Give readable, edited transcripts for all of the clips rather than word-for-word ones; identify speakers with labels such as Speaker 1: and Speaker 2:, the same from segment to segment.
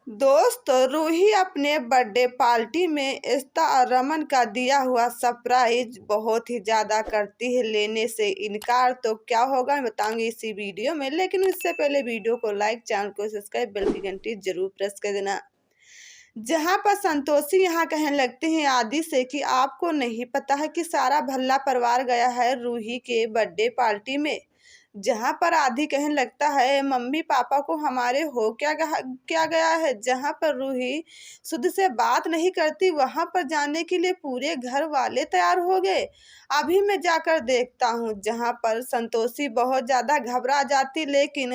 Speaker 1: दोस्त रूही अपने birthday party में एकता और रमन का दिया हुआ सरप्राइज बहुत ही ज़्यादा करती है लेने से इनकार। तो क्या होगा मैं बताऊंगी इसी वीडियो में, लेकिन उससे पहले वीडियो को लाइक, चैनल को सब्सक्राइब, बेल की घंटी जरूर प्रेस कर देना। जहां पर संतोषी यहाँ कहने लगती हैं आदि से कि आपको नहीं पता है कि सारा भल्ला परिवार गया है रूही के बर्थडे पार्टी में। जहां पर आदि कहने लगता है मम्मी पापा को हमारे हो क्या गया है। जहां पर रूही शुद्ध से बात नहीं करती वहां पर जाने के लिए पूरे घर वाले तैयार हो गए। अभी मैं जाकर देखता हूँ। जहां पर संतोषी बहुत ज्यादा घबरा जाती, लेकिन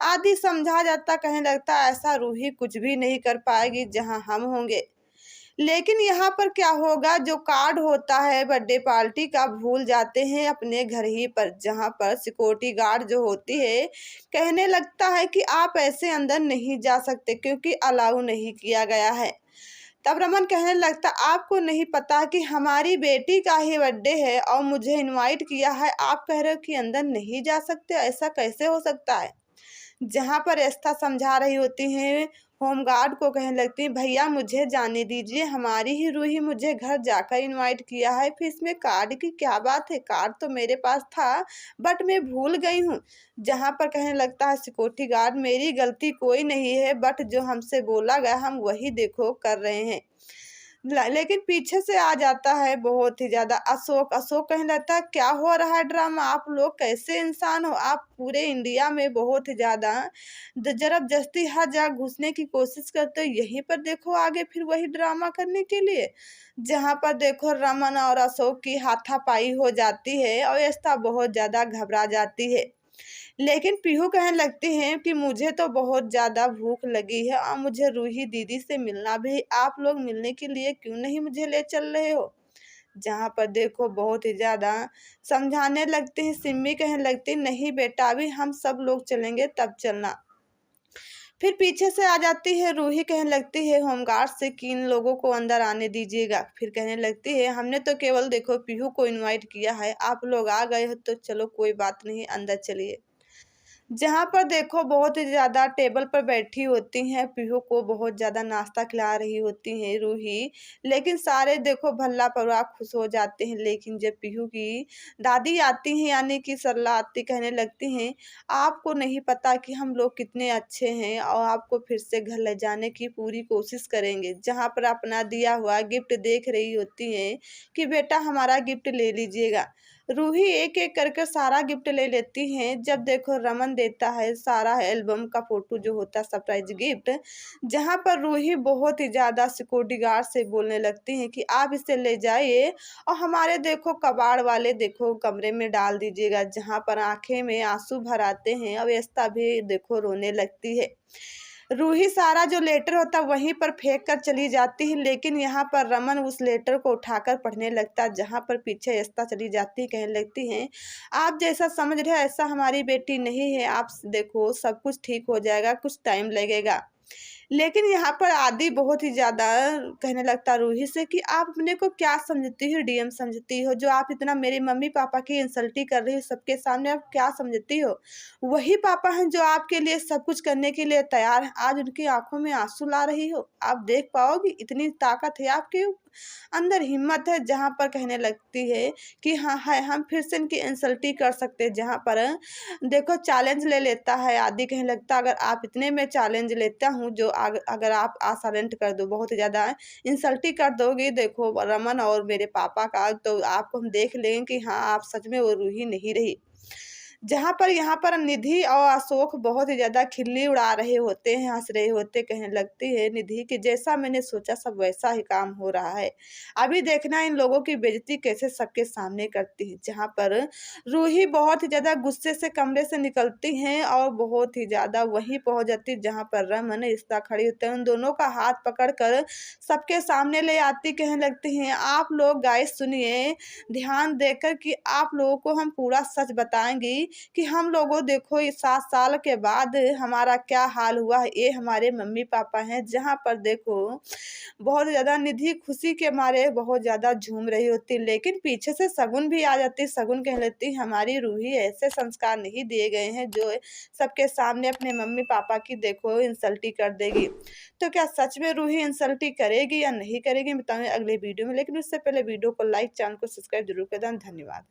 Speaker 1: आदि समझा जाता, कहने लगता ऐसा रूही कुछ भी नहीं कर पाएगी जहां हम होंगे। लेकिन यहाँ पर क्या होगा, जो कार्ड होता है बर्थडे पार्टी का भूल जाते हैं अपने घर ही पर। जहाँ पर सिक्योरिटी गार्ड जो होती है कहने लगता है कि आप ऐसे अंदर नहीं जा सकते क्योंकि अलाउ नहीं किया गया है। तब रमन कहने लगता आपको नहीं पता कि हमारी बेटी का ही बर्थडे है और मुझे इनवाइट किया है, आप कह रहे हो कि अंदर नहीं जा सकते, ऐसा कैसे हो सकता है। जहां पर एस्था समझा रही होती हैं होमगार्ड को, कहने लगती हैं भैया मुझे जाने दीजिए, हमारी ही रूही मुझे घर जाकर इनवाइट किया है, फिर इसमें कार्ड की क्या बात है, कार्ड तो मेरे पास था बट मैं भूल गई हूँ। जहां पर कहने लगता है सिक्योरिटी गार्ड मेरी गलती कोई नहीं है, बट जो हमसे बोला गया हम वही देखो कर रहे हैं। लेकिन पीछे से आ जाता है बहुत ही ज्यादा अशोक। अशोक कहने लगता है क्या हो रहा है ड्रामा, आप लोग कैसे इंसान हो, आप पूरे इंडिया में बहुत ही ज्यादा जबरदस्ती हर जगह घुसने की कोशिश करते हो, यहीं पर देखो आगे फिर वही ड्रामा करने के लिए। जहां पर देखो रमन और अशोक की हाथापाई हो जाती है और ऐसा बहुत ज्यादा घबरा जाती है। लेकिन पीहू कहने लगती हैं कि मुझे तो बहुत ज़्यादा भूख लगी है और मुझे रूही दीदी से मिलना भी, आप लोग मिलने के लिए क्यों नहीं मुझे ले चल रहे हो। जहाँ पर देखो बहुत ही ज़्यादा समझाने लगते हैं। सिम्मी कहने लगती नहीं बेटा अभी हम सब लोग चलेंगे तब चलना। फिर पीछे से आ जाती है रूही, कहने लगती है होमगार्ड से कि इन लोगों को अंदर आने दीजिएगा। फिर कहने लगती है हमने तो केवल देखो पीहू को इनवाइट किया है, आप लोग आ गए हो तो चलो कोई बात नहीं अंदर चलिए। जहाँ पर देखो बहुत ही ज़्यादा टेबल पर बैठी होती हैं, पीहू को बहुत ज़्यादा नाश्ता खिला रही होती हैं रूही। लेकिन सारे देखो भल्ला परिवार खुश हो जाते हैं। लेकिन जब पीहू की दादी आती हैं यानी कि सरला आती, कहने लगती हैं आपको नहीं पता कि हम लोग कितने अच्छे हैं और आपको फिर से घर ले जाने की पूरी कोशिश करेंगे। जहाँ पर अपना दिया हुआ गिफ्ट देख रही होती हैं कि बेटा हमारा गिफ्ट ले लीजिएगा। रूही एक एक करके सारा गिफ्ट ले लेती हैं। जब देखो रमन देता है सारा एल्बम का फोटो जो होता है सरप्राइज गिफ्ट। जहां पर रूही बहुत ही ज्यादा सिक्योरिटी गार्ड से बोलने लगती हैं कि आप इसे ले जाइए और हमारे देखो कबाड़ वाले देखो कमरे में डाल दीजिएगा। जहां पर आंखें में आंसू भर आते हैं। अब ऐसा भी देखो रोने लगती है। रूही सारा जो लेटर होता वहीं पर फेंक कर चली जाती है। लेकिन यहाँ पर रमन उस लेटर को उठाकर पढ़ने लगता। जहाँ पर पीछे एस्ता चली जाती है, कहने लगती हैं आप जैसा समझ रहे हैं ऐसा हमारी बेटी नहीं है, आप देखो सब कुछ ठीक हो जाएगा, कुछ टाइम लगेगा। लेकिन यहाँ पर आदि बहुत ही ज्यादा कहने लगता रूही से कि आप अपने को क्या समझती हो, डीएम समझती हो, जो आप इतना मेरे मम्मी पापा की इंसल्टी कर रही हो सबके सामने, आप क्या समझती हो। वही पापा हैं जो आपके लिए सब कुछ करने के लिए तैयार हैं, आज उनकी आंखों में आंसू ला रही हो, आप देख पाओगी, इतनी ताकत है आपके अंदर, हिम्मत है। जहाँ पर कहने लगती है कि हाँ है हम फिर से इनकी इंसल्टी कर सकते हैं। जहाँ पर देखो चैलेंज ले लेता है आदि, कहने लगता अगर आप इतने में चैलेंज लेता हूँ जो अगर आप साइलेंट कर दो, बहुत ज़्यादा इंसल्टी कर दोगे देखो रमन और मेरे पापा का, तो आपको हम देख लेंगे कि हाँ आप सच में वो रूही नहीं रही। जहाँ पर यहाँ पर निधि और अशोक बहुत ही ज़्यादा खिल्ली उड़ा रहे होते हैं, हंस रहे होते, कहने लगती है निधि कि जैसा मैंने सोचा सब वैसा ही काम हो रहा है, अभी देखना इन लोगों की बेइज्जती कैसे सबके सामने करती है। जहाँ पर रूही बहुत ही ज़्यादा गुस्से से कमरे से निकलती हैं और बहुत ही ज़्यादा वहीं पहुँच जाती जहाँ पर रमन रिश्ता खड़ी होते हैं। उन दोनों का हाथ पकड़ कर सबके सामने ले आती, कहने लगती हैं आप लोग गाइस सुनिए ध्यान देकर कि आप लोगों को हम पूरा सच बताएंगी कि हम लोगों देखो ये 7 साल के बाद हमारा क्या हाल हुआ है। ये हमारे मम्मी पापा हैं, जहाँ पर देखो बहुत ज़्यादा निधि खुशी के मारे बहुत ज़्यादा झूम रही होती, लेकिन पीछे से शगुन भी आ जाती। शगुन कह लेती हमारी रूही ऐसे संस्कार नहीं दिए गए हैं जो सबके सामने अपने मम्मी पापा की देखो इंसल्टी कर देगी। तो क्या सच में रूही इंसल्टी करेगी या नहीं करेगी, बताऊंगी अगले वीडियो में। लेकिन उससे पहले वीडियो को लाइक, चैनल को सब्सक्राइब जरूर कर दें। धन्यवाद।